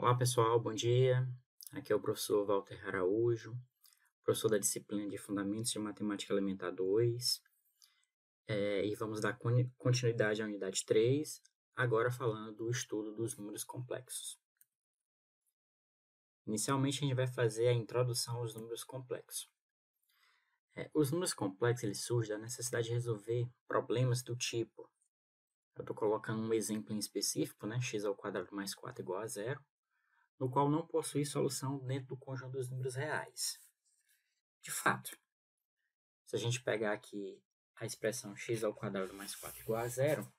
Olá pessoal, bom dia. Aqui é o professor Walter Araújo, professor da disciplina de Fundamentos de Matemática Elementar 2, e vamos dar continuidade à unidade 3, agora falando do estudo dos números complexos. Inicialmente a gente vai fazer a introdução aos números complexos. Os números complexos eles surgem da necessidade de resolver problemas do tipo, eu estou colocando um exemplo em específico, né, x² mais 4 igual a zero, no qual não possui solução dentro do conjunto dos números reais. De fato, se a gente pegar aqui a expressão x² mais 4 igual a zero,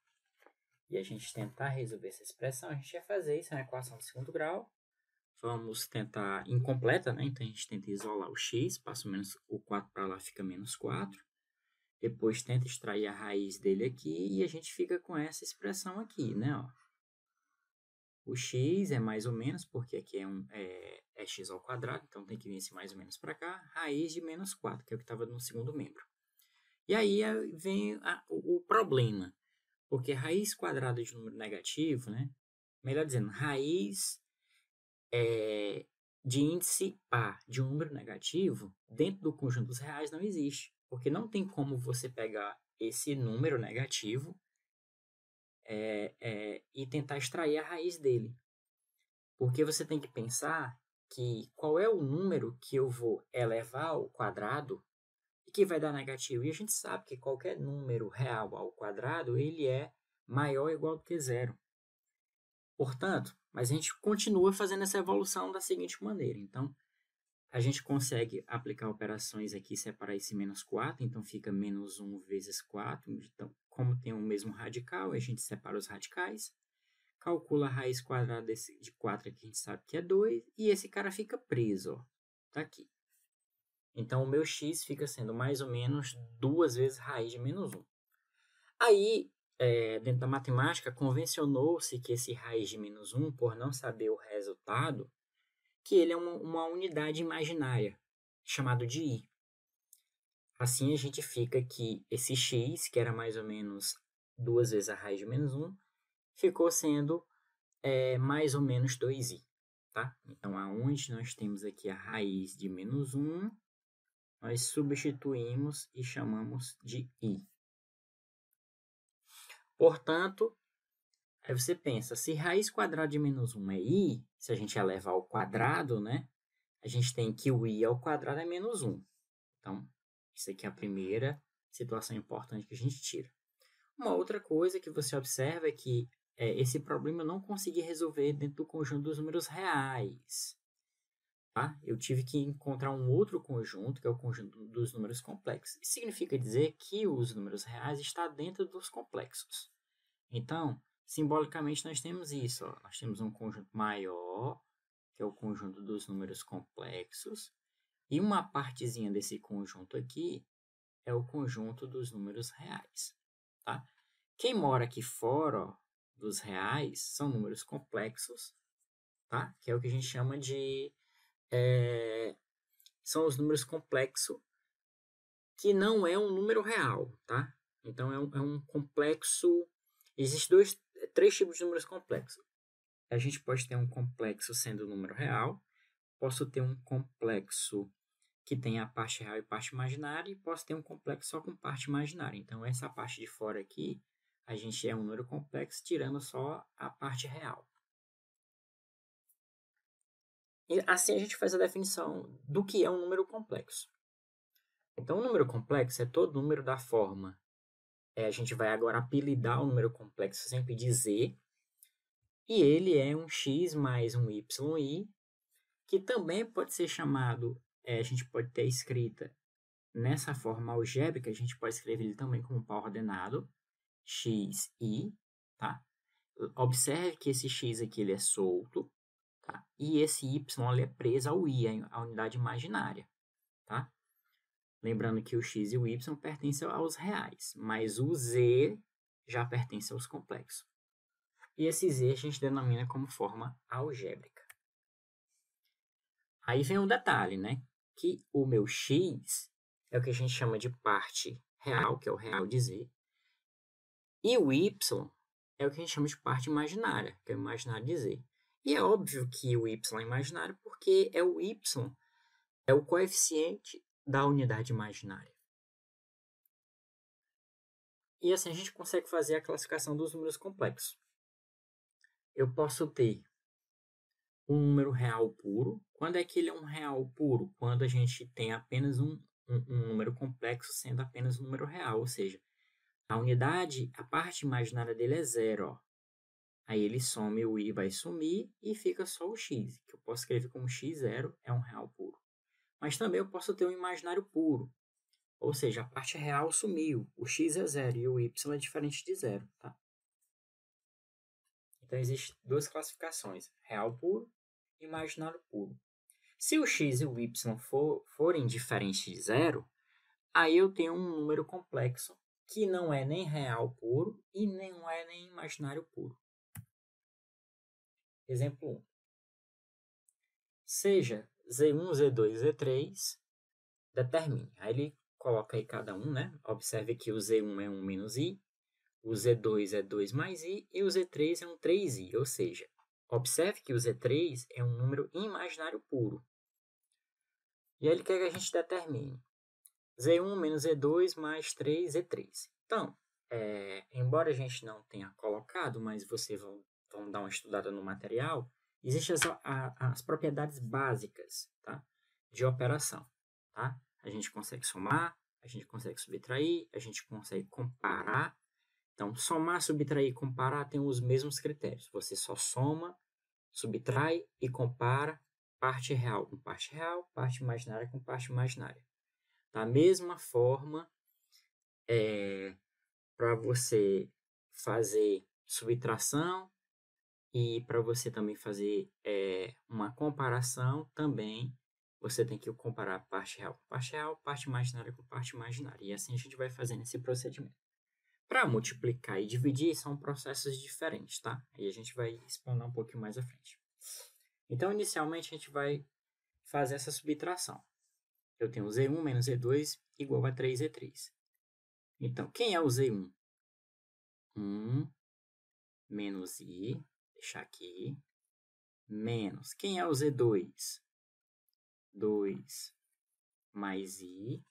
e a gente tentar resolver essa expressão, a gente vai fazer isso, é uma equação de segundo grau. Vamos tentar incompleta, né? Então a gente tenta isolar o x, passa o 4 para lá, fica menos 4. Depois tenta extrair a raiz dele aqui e a gente fica com essa expressão aqui, né? Ó. O x é mais ou menos, porque aqui é x², então tem que vir esse mais ou menos para cá, raiz de menos 4, que é o que estava no segundo membro. E aí vem o problema, porque raiz quadrada de número negativo, né? Melhor dizendo, raiz de índice par de um número negativo dentro do conjunto dos reais não existe, porque não tem como você pegar esse número negativo e tentar extrair a raiz dele. Porque você tem que pensar que qual é o número que eu vou elevar ao quadrado e que vai dar negativo. E a gente sabe que qualquer número real ao quadrado, ele é maior ou igual do que zero. Portanto, mas a gente continua fazendo essa evolução da seguinte maneira. Então, a gente consegue aplicar operações aqui, separar esse menos 4, então fica menos 1 vezes 4. Então, como tem o mesmo radical, a gente separa os radicais. Calcula a raiz quadrada de 4 aqui, a gente sabe que é 2, e esse cara fica preso, ó, tá aqui. Então, o meu x fica sendo mais ou menos 2 vezes raiz de menos 1. Aí, dentro da matemática, convencionou-se que esse raiz de menos 1, por não saber o resultado, que ele é uma unidade imaginária, chamado de i. Assim, a gente fica que esse x, que era mais ou menos 2 vezes a raiz de menos 1, ficou sendo mais ou menos 2i, tá? Então, aonde nós temos aqui a raiz de menos 1, nós substituímos e chamamos de i. Portanto, aí você pensa, se raiz quadrada de menos 1 é i, se a gente elevar ao quadrado, né? A gente tem que o i ao quadrado é menos 1. Então, isso aqui é a primeira situação importante que a gente tira. Uma outra coisa que você observa é que esse problema eu não consegui resolver dentro do conjunto dos números reais. Tá? Eu tive que encontrar um outro conjunto, que é o conjunto dos números complexos. Isso significa dizer que os números reais estão dentro dos complexos. Então, simbolicamente, nós temos isso. Ó. Nós temos um conjunto maior, que é o conjunto dos números complexos, e uma partezinha desse conjunto aqui é o conjunto dos números reais. Tá? Quem mora aqui fora ó, dos reais são números complexos, tá? Que é o que a gente chama de... são os números complexos que não é um número real, tá? Então, é um complexo... Existem três tipos de números complexos. A gente pode ter um complexo sendo um número real, posso ter um complexo que tem a parte real e parte imaginária, e posso ter um complexo só com parte imaginária. Então, essa parte de fora aqui, a gente é um número complexo, tirando só a parte real. E assim a gente faz a definição do que é um número complexo. Então, um número complexo é todo número da forma. A gente vai agora apelidar o número complexo sempre de z, e ele é um x mais um yi, que também pode ser chamado, a gente pode ter escrita nessa forma algébrica, a gente pode escrever ele também como pau ordenado, xi, tá? Observe que esse x aqui ele é solto, tá? E esse y ele é preso ao i, a unidade imaginária, tá? Lembrando que o x e o y pertencem aos reais, mas o z já pertence aos complexos. E esse z a gente denomina como forma algébrica. Aí vem um detalhe, né? Que o meu x é o que a gente chama de parte real, que é o real de z. E o y é o que a gente chama de parte imaginária, que é o imaginário de z. E é óbvio que o y é imaginário porque é o y, é o coeficiente da unidade imaginária. E assim a gente consegue fazer a classificação dos números complexos. Eu posso ter um número real puro. Quando é que ele é um real puro? Quando a gente tem apenas um número complexo sendo apenas um número real, ou seja, a unidade, a parte imaginária dele é zero. Ó. Aí ele some, o i vai sumir e fica só o x, que eu posso escrever como x0 é um real puro. Mas também eu posso ter um imaginário puro, ou seja, a parte real sumiu, o x é zero e o y é diferente de zero. Tá? Então existem duas classificações, real puro e imaginário puro. Se o x e o y forem diferentes de zero, aí eu tenho um número complexo que não é nem real puro e não é nem imaginário puro. Exemplo 1. Seja Z1, Z2, Z3, determine. Aí ele coloca aí cada um, né? Observe que o Z1 é 1 menos I, o Z2 é 2 mais I e o Z3 é um 3I. Ou seja, observe que o Z3 é um número imaginário puro. E aí ele quer que a gente determine Z1 menos Z2 mais 3, Z3. Então, embora a gente não tenha colocado, mas vocês vão dar uma estudada no material, existem as propriedades básicas, tá, de operação. Tá? A gente consegue somar, a gente consegue subtrair, a gente consegue comparar. Então, somar, subtrair e comparar tem os mesmos critérios. Você só soma, subtrai e compara parte real com parte real, parte imaginária com parte imaginária. Da mesma forma, para você fazer subtração e para você também fazer uma comparação, também você tem que comparar parte real com parte real, parte imaginária com parte imaginária. E assim a gente vai fazendo esse procedimento. Para multiplicar e dividir são processos diferentes, tá? Aí a gente vai explanar um pouquinho mais à frente. Então, inicialmente, a gente vai fazer essa subtração. Eu tenho Z1 menos Z2 igual a 3Z3. Então, quem é o Z1? 1 menos I, deixar aqui, menos. Quem é o Z2? 2 mais I,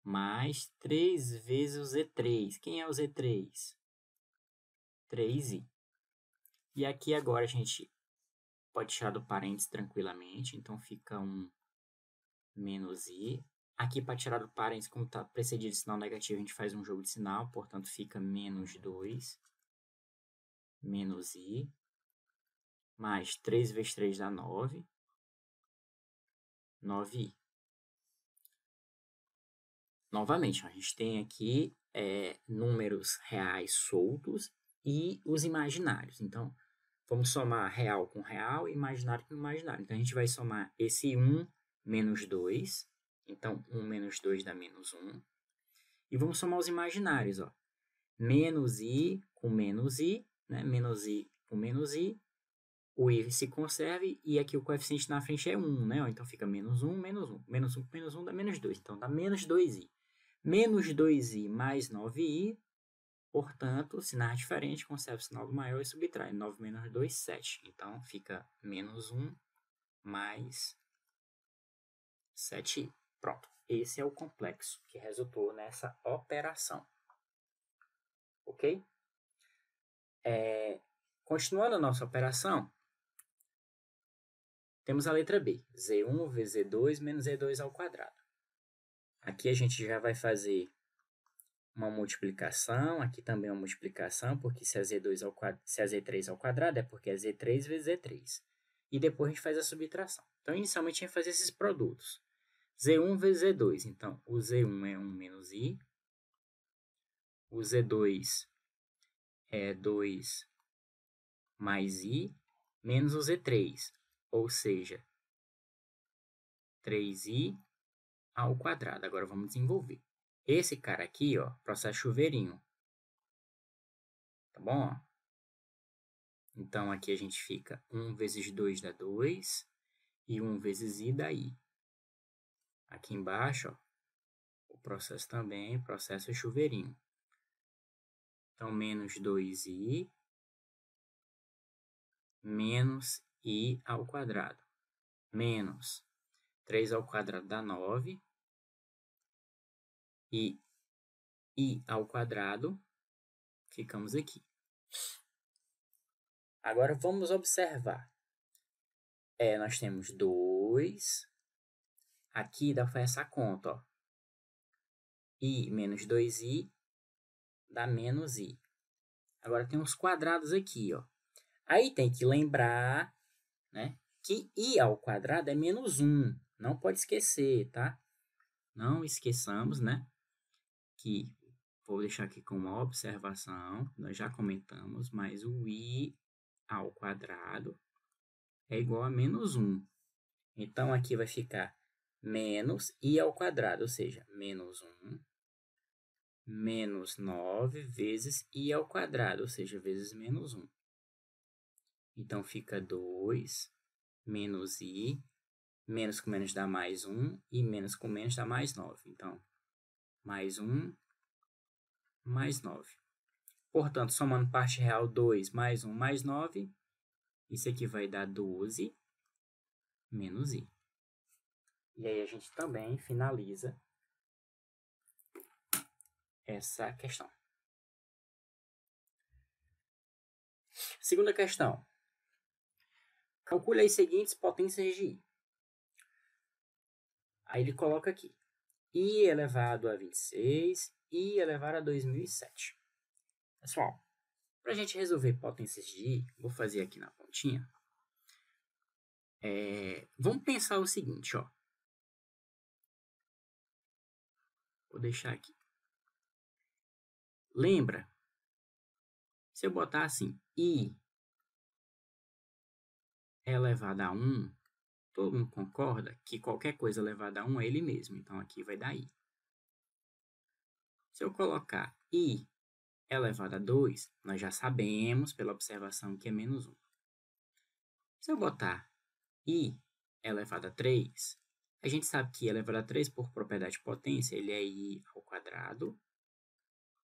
mais 3 vezes o Z3. Quem é o Z3? 3I. E aqui agora a gente pode tirar do parênteses tranquilamente, então fica 1 menos I. Aqui, para tirar do parênteses, como está precedido de sinal negativo, a gente faz um jogo de sinal, portanto, fica menos 2, menos I, mais 3 vezes 3 dá 9, 9I. Novamente, a gente tem aqui números reais soltos e os imaginários. Então, vamos somar real com real e imaginário com imaginário. Então, a gente vai somar esse 1 menos 2. Então, 1 menos 2 dá menos 1. E vamos somar os imaginários. Ó. Menos I com menos I. Né? Menos I com menos I. O I se conserve e aqui o coeficiente na frente é 1. Né? Então, fica menos 1, menos 1. Menos 1 com menos 1 dá menos 2. Então, dá menos 2I. Menos 2i mais 9i. Portanto, sinal diferente, conserva o sinal do maior e subtrai. 9 menos 2, 7. Então, fica menos 1 mais 7i. Pronto. Esse é o complexo que resultou nessa operação. Ok? Continuando a nossa operação, temos a letra B. Z1 vezes Z2 menos Z2 ao quadrado. Aqui a gente já vai fazer uma multiplicação, aqui também uma multiplicação, porque se é Z3 ao quadrado é porque é Z3 vezes Z3. E depois a gente faz a subtração. Então, inicialmente, a gente vai fazer esses produtos. Z1 vezes Z2. Então, o Z1 é 1 menos I. O Z2 é 2 mais I, menos o Z3. Ou seja, 3I ao quadrado. Agora, vamos desenvolver. Esse cara aqui, ó, processo chuveirinho. Tá bom? Então, aqui a gente fica 1 vezes 2 dá 2 e 1 vezes I dá I. Aqui embaixo, ó, o processo também, processo chuveirinho. Então, menos 2I menos i ao quadrado, menos 3 ao quadrado dá 9, e i ao quadrado, ficamos aqui. Agora vamos observar. Nós temos 2, aqui dá para fazer essa conta, ó. I menos 2i dá menos i. Agora tem uns quadrados aqui, ó. Aí tem que lembrar, né, que i ao quadrado é menos 1. Não pode esquecer, tá? Não esqueçamos, né, que vou deixar aqui com uma observação, nós já comentamos, mas o i ao quadrado é igual a menos 1. Então, aqui vai ficar menos i ao quadrado, ou seja, menos 1, menos 9 vezes i ao quadrado, ou seja, vezes menos 1. Então, fica 2 menos i, menos com menos dá mais 1, e menos com menos dá mais 9. Então, mais 1, mais 9. Portanto, somando parte real, 2 mais 1 mais 9, isso aqui vai dar 12 menos i. E aí a gente também finaliza essa questão. Segunda questão. Calcule as seguintes potências de i. Aí ele coloca aqui. I elevado a 26, i elevado a 2007. Pessoal, para a gente resolver potências de i, vou fazer aqui na pontinha. Vamos pensar o seguinte, ó. Vou deixar aqui. Lembra? Se eu botar assim, i elevado a 1, todo mundo concorda que qualquer coisa elevada a 1 é ele mesmo. Então, aqui vai dar i. Se eu colocar i elevado a 2, nós já sabemos, pela observação, que é menos 1. Se eu botar i elevado a 3, a gente sabe que i elevado a 3, por propriedade de potência, ele é i ao quadrado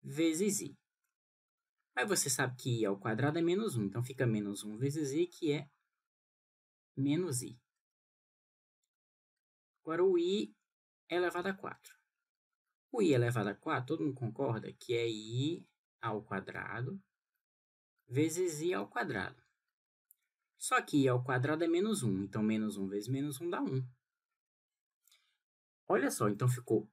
vezes i. Aí você sabe que i ao quadrado é menos 1, então fica menos 1 vezes i, que é menos i. Agora, o i elevado a 4. O i elevado a 4, todo mundo concorda que é i ao quadrado vezes i ao quadrado. Só que i ao quadrado é menos 1, então menos 1 vezes menos 1 dá 1. Olha só, então ficou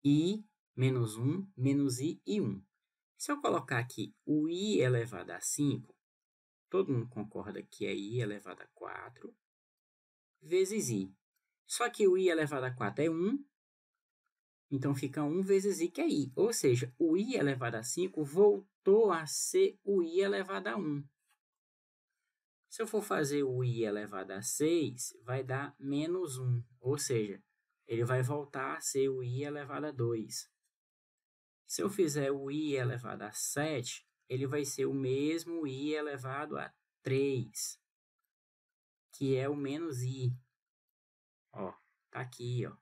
i menos 1, menos i e 1. Se eu colocar aqui o i elevado a 5, todo mundo concorda que é i elevado a 4 vezes i. Só que o i elevado a 4 é 1, então fica 1 vezes i, que é i. Ou seja, o i elevado a 5 voltou a ser o i elevado a 1. Se eu for fazer o i elevado a 6, vai dar menos 1. Ou seja, ele vai voltar a ser o i elevado a 2. Se eu fizer o i elevado a 7, ele vai ser o mesmo i elevado a 3, que é o menos i. Ó, tá aqui, ó.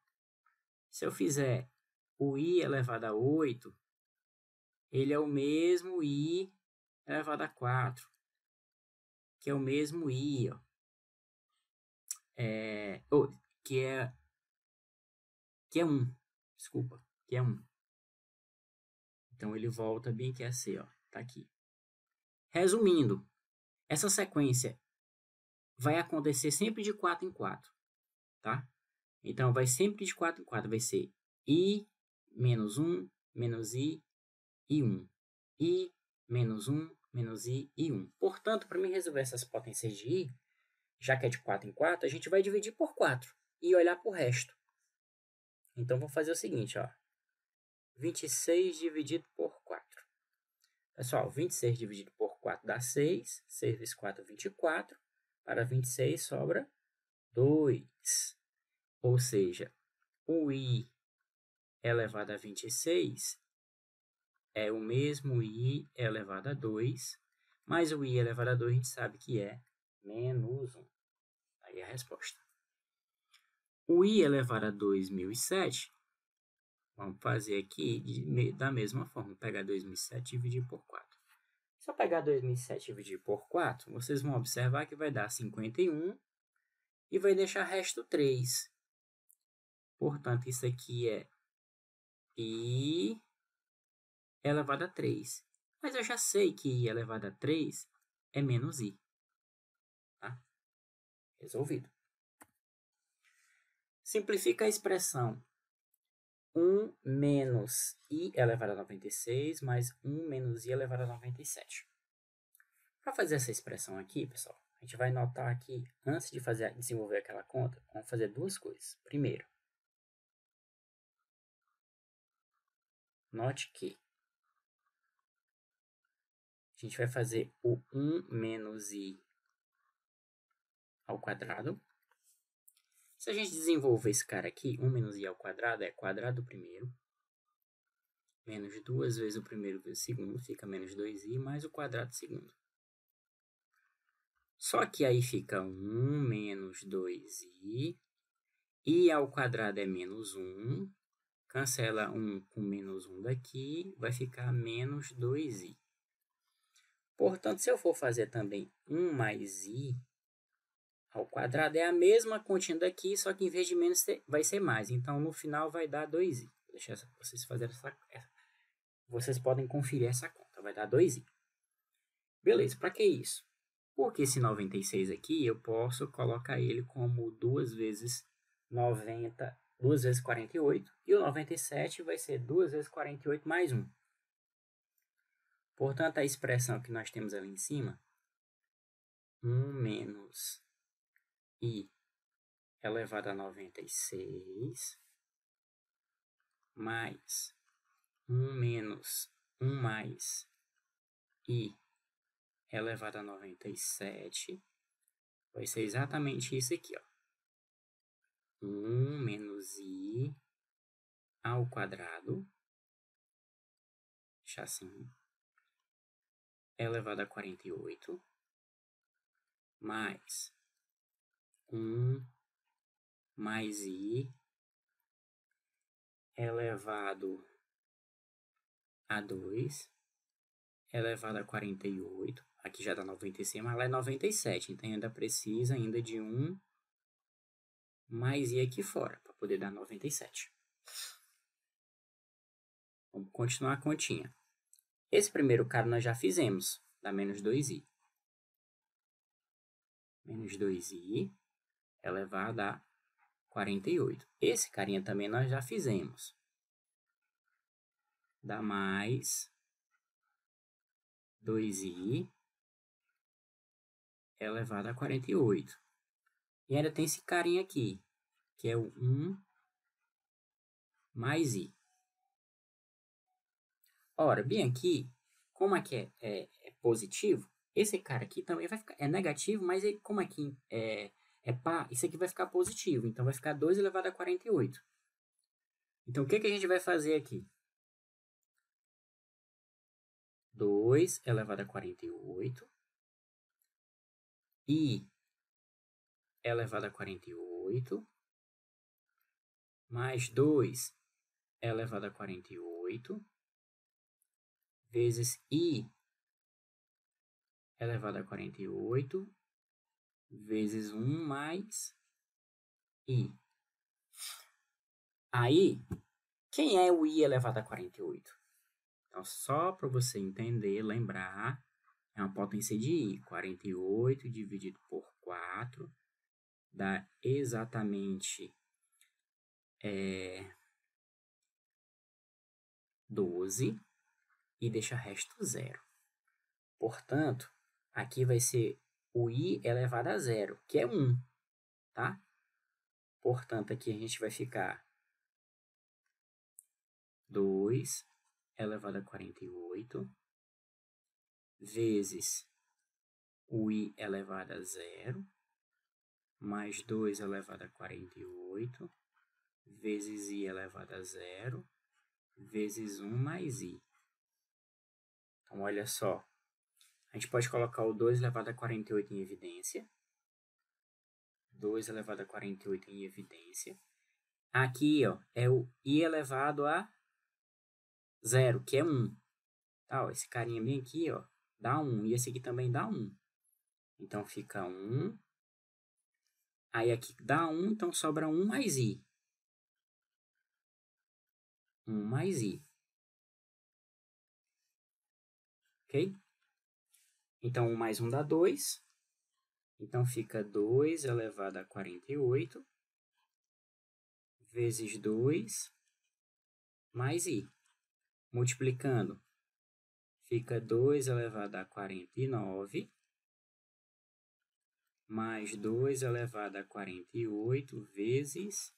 Se eu fizer o i elevado a 8, ele é o mesmo i elevado a 4, que é o mesmo i, ó. Que é 1. Desculpa, que é 1. Então, ele volta bem que é C, ó. Tá aqui. Resumindo, essa sequência vai acontecer sempre de 4 em 4, tá? Então, vai sempre de 4 em 4. Vai ser I menos 1, menos I e 1. I menos 1, menos I e 1. Portanto, para mim resolver essas potências de I, já que é de 4 em 4, a gente vai dividir por 4 e olhar para o resto. Então, vou fazer o seguinte, ó. 26 dividido por 4. Pessoal, 26 dividido por 4 dá 6. 6 vezes 4, 24. Para 26 sobra 2. Ou seja, o i elevado a 26 é o mesmo i elevado a 2. Mas o i elevado a 2 a gente sabe que é menos 1. Aí é a resposta. O i elevado a 2007, vamos fazer aqui da mesma forma. Pegar 2007 e dividir por 4. Se eu pegar 2007 e dividir por 4, vocês vão observar que vai dar 51 e vai deixar resto 3. Portanto, isso aqui é I elevado a 3. Mas eu já sei que I elevado a 3 é menos I. Tá? Resolvido. Simplifica a expressão 1 menos I elevado a 96 mais 1 menos I elevado a 97. Para fazer essa expressão aqui, pessoal, a gente vai notar que antes de desenvolver aquela conta, vamos fazer duas coisas. Primeiro, note que a gente vai fazer o 1 menos I ao quadrado. Se a gente desenvolver esse cara aqui, 1 menos I ao quadrado é quadrado do primeiro, menos 2 vezes o primeiro vezes o segundo, fica menos 2i, mais o quadrado do segundo. Só que aí fica 1 menos 2i, I ao quadrado é menos 1, cancela 1 com menos 1 daqui, vai ficar menos 2i. Portanto, se eu for fazer também 1 mais i ao quadrado, é a mesma continha daqui, só que em vez de menos vai ser mais. Então, no final vai dar 2i. Vou deixar vocês fazerem vocês podem conferir essa conta, vai dar 2i. Beleza, para que isso? Porque esse 96 aqui, eu posso colocar ele como 2 vezes 90, 2 vezes 48, e o 97 vai ser 2 vezes 48 mais 1. Portanto, a expressão que nós temos ali em cima, 1 menos I elevado a 96, mais 1 menos 1 mais I elevado a 97, vai ser exatamente isso aqui, ó. 1 menos I ao quadrado, deixar assim, elevado a 48, mais 1 mais I elevado a 2, elevado a 48, aqui já dá 96, mas lá é 97, então ainda precisa ainda de 1 mais I aqui fora, para poder dar 97. Vamos continuar a continha. Esse primeiro cara nós já fizemos, dá menos 2i. Menos 2i elevado a 48. Esse carinha também nós já fizemos. Dá mais 2i elevado a 48. E ainda tem esse carinha aqui, que é o 1 mais i. Ora, bem aqui, como aqui é positivo, esse cara aqui também vai ficar, é negativo, mas ele, como aqui é par, isso aqui vai ficar positivo. Então, vai ficar 2 elevado a 48. Então, o que a gente vai fazer aqui? 2 elevado a 48. I elevado a 48. Mais 2 elevado a 48. Vezes I elevado a 48. Vezes 1 mais I. Aí, quem é o I elevado a 48? Então, só para você entender, lembrar, é uma potência de I. 48 dividido por 4 dá exatamente 12 e deixa resto 0. Portanto, aqui vai ser o I elevado a 0, que é 1, tá? Portanto, aqui a gente vai ficar 2 elevado a 48 vezes o I elevado a 0 mais 2 elevado a 48 vezes I elevado a 0 vezes 1 mais I. Então, olha só. A gente pode colocar o 2 elevado a 48 em evidência. 2 elevado a 48 em evidência. Aqui, ó, é o I elevado a 0, que é 1. Tá, ó, esse carinha bem aqui, ó, dá 1. E esse aqui também dá 1. Então, fica 1. Aí aqui dá 1, então sobra 1 mais i. 1 mais i. Ok? Então, 1 mais 1 dá 2. Então, fica 2 elevado a 48 vezes 2 mais i. Multiplicando, fica 2 elevado a 49 mais 2 elevado a 48 vezes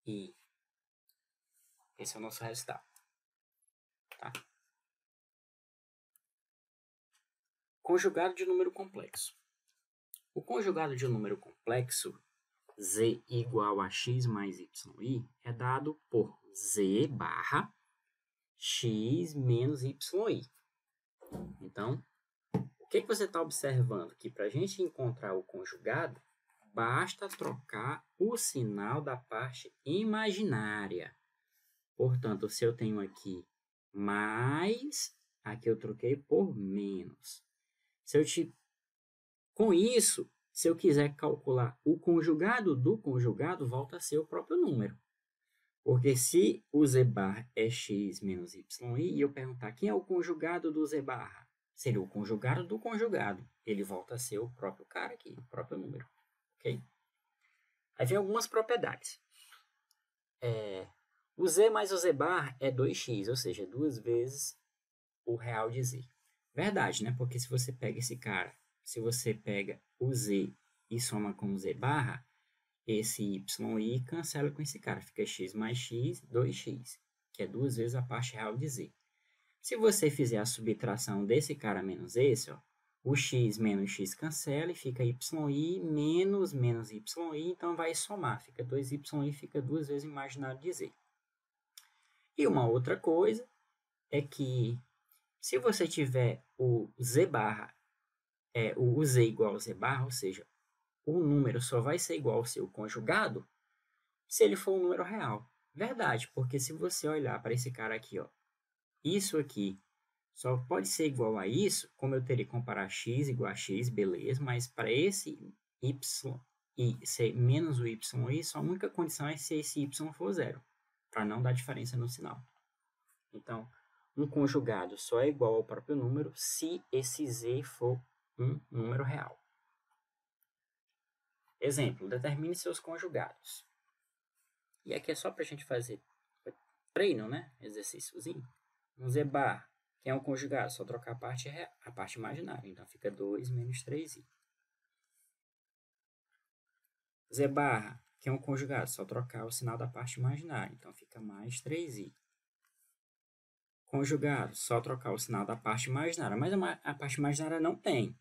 i. Esse é o nosso resultado. Tá? Conjugado de número complexo. O conjugado de um número complexo, z igual a x mais yi, é dado por z barra x menos yi. Então, o que você está observando? Que para a gente encontrar o conjugado, basta trocar o sinal da parte imaginária. Portanto, se eu tenho aqui mais, aqui eu troquei por menos. Com isso, se eu quiser calcular o conjugado do conjugado, volta a ser o próprio número. Porque se o z bar é x menos yi, e eu perguntar quem é o conjugado do z barra, seria o conjugado do conjugado. Ele volta a ser o próprio cara aqui, o próprio número. Ok? Aí vem algumas propriedades. O z mais o z bar é 2x, ou seja, 2 vezes o real de z. Verdade, né? Porque se você pega esse cara, se você pega o z e soma com o z barra, esse yi cancela com esse cara. Fica x mais x, 2x, que é 2 vezes a parte real de z. Se você fizer a subtração desse cara menos esse, ó, o x menos x cancela e fica yi menos yi, então vai somar. Fica 2y, fica 2 vezes o imaginário de z. E uma outra coisa é que se você tiver o z barra, o z igual ao z barra, ou seja, o número só vai ser igual ao seu conjugado se ele for um número real. Verdade, porque se você olhar para esse cara aqui, ó, isso aqui só pode ser igual a isso, como eu teria que comparar x igual a x, beleza, mas para esse y e ser menos o yi, só a única condição é se esse y for zero, para não dar diferença no sinal. Então, um conjugado só é igual ao próprio número se esse z for um número real. Exemplo, determine seus conjugados. E aqui é só para a gente fazer treino, né? Exercíciozinho. Um z bar, que é um conjugado, só trocar a parte imaginária. Então, fica 2 menos 3i. Z barra, que é um conjugado, só trocar o sinal da parte imaginária. Então, fica mais 3i. Conjugado, só trocar o sinal da parte imaginária. Mas a parte imaginária não tem.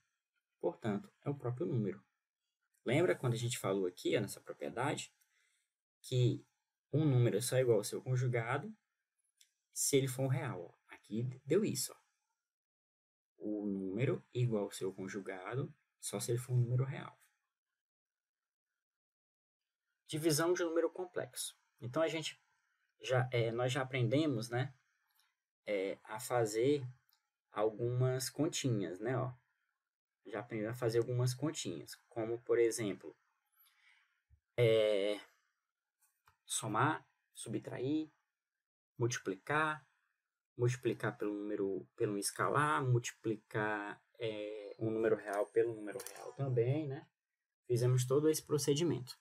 Portanto, é o próprio número. Lembra quando a gente falou aqui, nessa propriedade, que um número só é igual ao seu conjugado se ele for um real. Aqui deu isso. Ó. O número igual ao seu conjugado só se ele for um número real. Divisão de número complexo. Então, nós já aprendemos, né, a fazer algumas continhas, né, ó. Já aprendi a fazer algumas continhas, como, por exemplo, somar, subtrair, multiplicar pelo escalar, multiplicar um número real pelo número real também, né? Fizemos todo esse procedimento.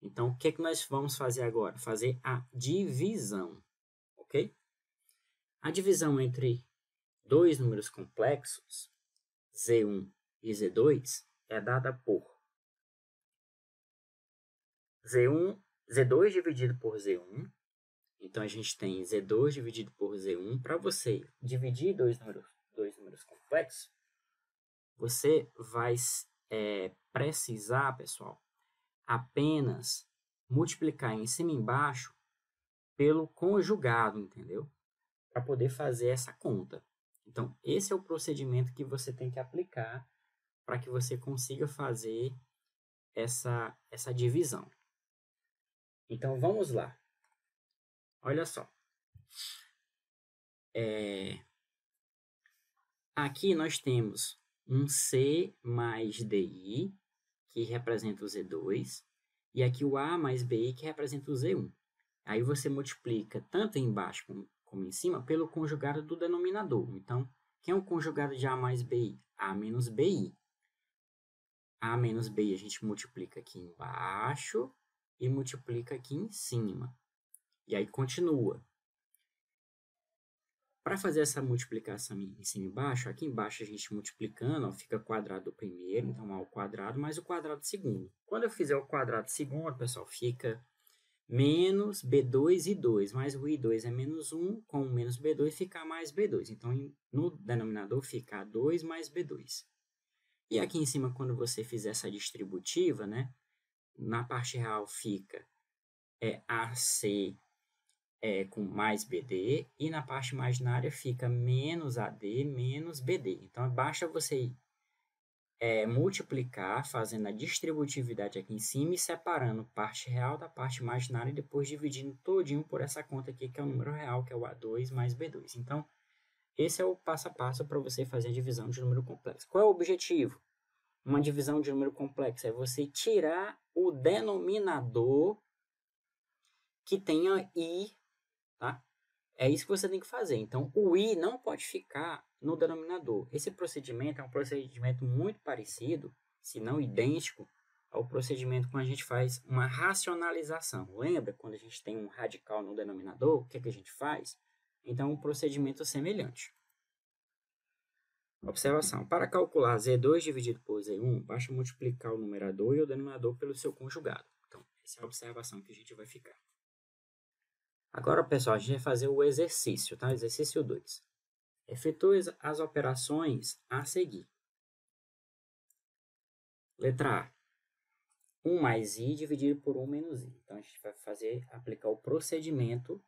Então, o que é que nós vamos fazer agora? Fazer a divisão, ok? A divisão entre dois números complexos, Z1 e Z2, é dada por Z2 dividido por Z1. Então, a gente tem Z2 dividido por Z1. Para você dividir dois números complexos, você vai precisar, pessoal, apenas multiplicar em cima e embaixo pelo conjugado, entendeu? Para poder fazer essa conta. Então, esse é o procedimento que você tem que aplicar para que você consiga fazer essa divisão. Então, vamos lá. Olha só. Aqui nós temos um C mais DI, que representa o Z2, e aqui o A mais BI, que representa o Z1. Aí você multiplica tanto embaixo como em cima pelo conjugado do denominador. Então, quem é o conjugado de A mais BI? A menos BI. A menos BI a gente multiplica aqui embaixo e multiplica aqui em cima. E aí continua. Para fazer essa multiplicação em cima e embaixo, aqui embaixo a gente multiplicando, ó, fica quadrado do primeiro, então A ao quadrado, mais o quadrado do segundo. Quando eu fizer o quadrado do segundo, pessoal, fica menos B2 e 2, mais o I2 é menos 1, com menos B2 fica mais B2. Então, no denominador fica A2 mais B2. E aqui em cima, quando você fizer essa distributiva, né, na parte real fica AC com mais BD, e na parte imaginária fica menos AD menos BD. Então, basta você multiplicar, fazendo a distributividade aqui em cima e separando parte real da parte imaginária e depois dividindo todinho por essa conta aqui, que é o número real, que é o A2 mais B2. Então, esse é o passo a passo para você fazer a divisão de número complexo. Qual é o objetivo? Uma divisão de número complexo é você tirar o denominador que tenha I, tá? É isso que você tem que fazer. Então, o I não pode ficar no denominador. Esse procedimento é um procedimento muito parecido, se não idêntico, ao procedimento quando a gente faz uma racionalização. Lembra quando a gente tem um radical no denominador? O que é que a gente faz? Então, um procedimento semelhante. Observação. Para calcular Z2 dividido por Z1, basta multiplicar o numerador e o denominador pelo seu conjugado. Então, essa é a observação que a gente vai ficar. Agora, pessoal, a gente vai fazer o exercício, tá? Exercício 2. Efetue as operações a seguir. Letra A. 1 mais I dividido por 1 menos I. Então, a gente vai aplicar o procedimento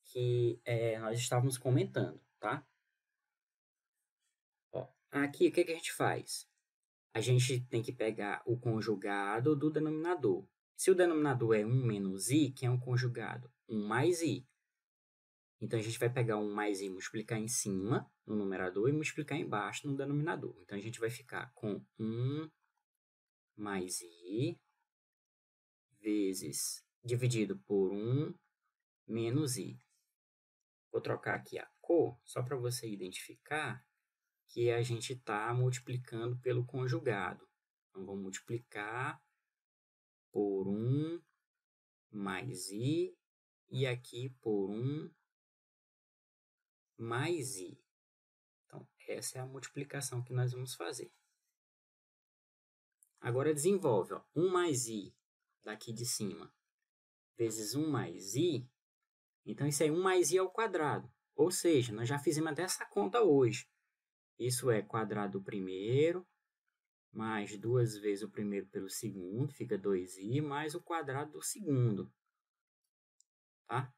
que nós estávamos comentando, tá? Ó, aqui, o que a gente faz? A gente tem que pegar o conjugado do denominador. Se o denominador é 1 menos I, quem é o conjugado? 1 mais I. Então, a gente vai pegar 1 mais I, multiplicar em cima, no numerador, e multiplicar embaixo, no denominador. Então, a gente vai ficar com 1 mais I vezes dividido por 1 menos I. Vou trocar aqui a cor, só para você identificar que a gente está multiplicando pelo conjugado. Então, vamos multiplicar por 1 mais I e aqui por 1 mais I. Então, essa é a multiplicação que nós vamos fazer. Agora, desenvolve. Ó, 1 mais I daqui de cima vezes 1 mais I. Então, isso é 1 mais I ao quadrado. Ou seja, nós já fizemos até essa conta hoje. Isso é quadrado do primeiro, mais 2 vezes o primeiro pelo segundo, fica 2i, mais o quadrado do segundo. Tá?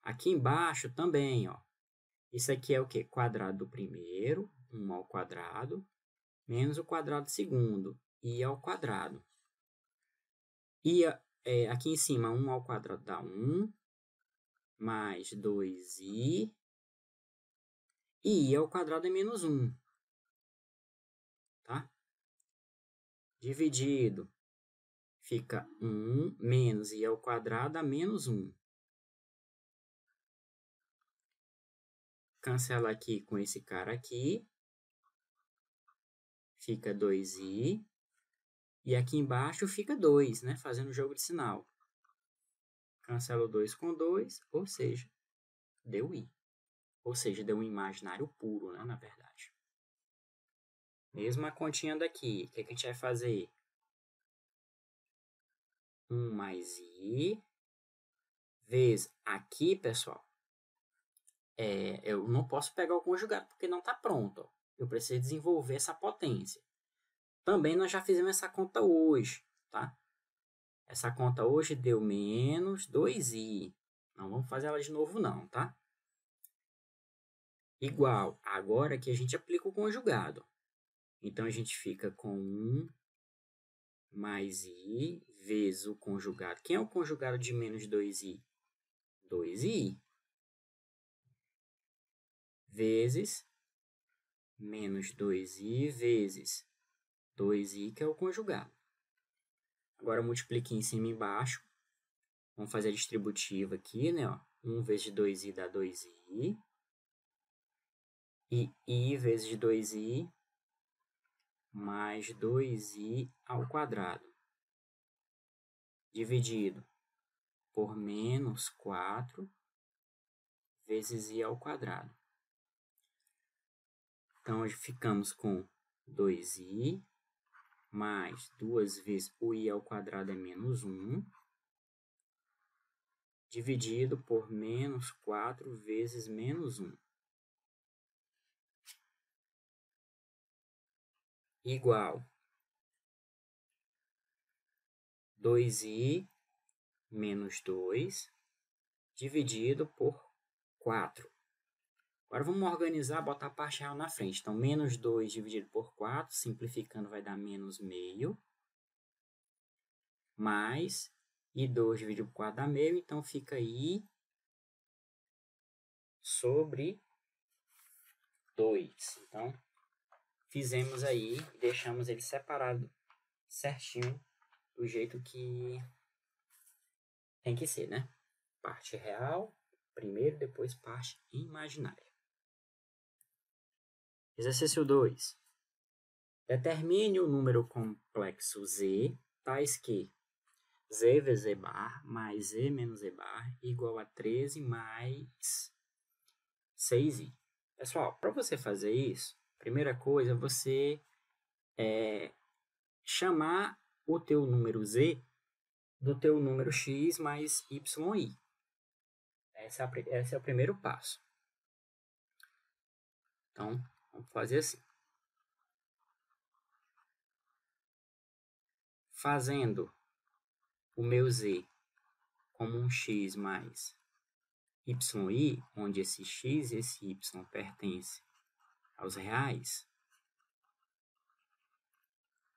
Aqui embaixo também, ó. Isso aqui é o quê? Quadrado do primeiro, 1 ao quadrado, menos o quadrado do segundo, i ao quadrado. E aqui em cima, 1 ao quadrado dá 1, mais 2i, e i ao quadrado é menos 1. Tá? Dividido, fica 1 menos i ao quadrado dá menos 1. Cancela aqui com esse cara aqui. Fica 2i. E aqui embaixo fica 2, né? Fazendo o jogo de sinal. Cancela o 2 com 2, ou seja, deu i. Ou seja, deu um imaginário puro, né? Na verdade. Mesma continha daqui. O que a gente vai fazer? 1 mais i. Vezes aqui, pessoal. Eu não posso pegar o conjugado porque não está pronto. Ó. Eu preciso desenvolver essa potência. Também nós já fizemos essa conta hoje, tá? Essa conta hoje deu menos 2i. Não vamos fazer ela de novo não, tá? Igual, agora que a gente aplica o conjugado. Então, a gente fica com 1 mais i vezes o conjugado. Quem é o conjugado de menos 2i? 2i. Vezes menos 2i vezes 2i, que é o conjugado. Agora, multiplique em cima e embaixo. Vamos fazer a distributiva aqui, né? 1 vezes 2i dá 2i. E i vezes 2i mais 2i ao quadrado. Dividido por menos 4 vezes i ao quadrado. Então, hoje ficamos com 2i mais 2 vezes o i ao quadrado é menos 1, dividido por menos 4 vezes menos 1. Igual 2i menos 2 dividido por 4. Agora vamos organizar, botar a parte real na frente. Então, menos 2 dividido por 4, simplificando, vai dar menos meio. Mais i2 dividido por 4 dá meio, então fica i sobre 2. Então, fizemos aí, deixamos ele separado certinho, do jeito que tem que ser, né? Parte real, primeiro, depois parte imaginária. Exercício 2. Determine o número complexo z, tais que z vezes z bar mais z menos z bar igual a 13 mais 6i. Pessoal, para você fazer isso, primeira coisa é você chamar o teu número z do teu número x mais yi. Esse é o primeiro passo. Então, vamos fazer assim. Fazendo o meu z como um x mais yi, onde esse x e esse y pertencem aos reais,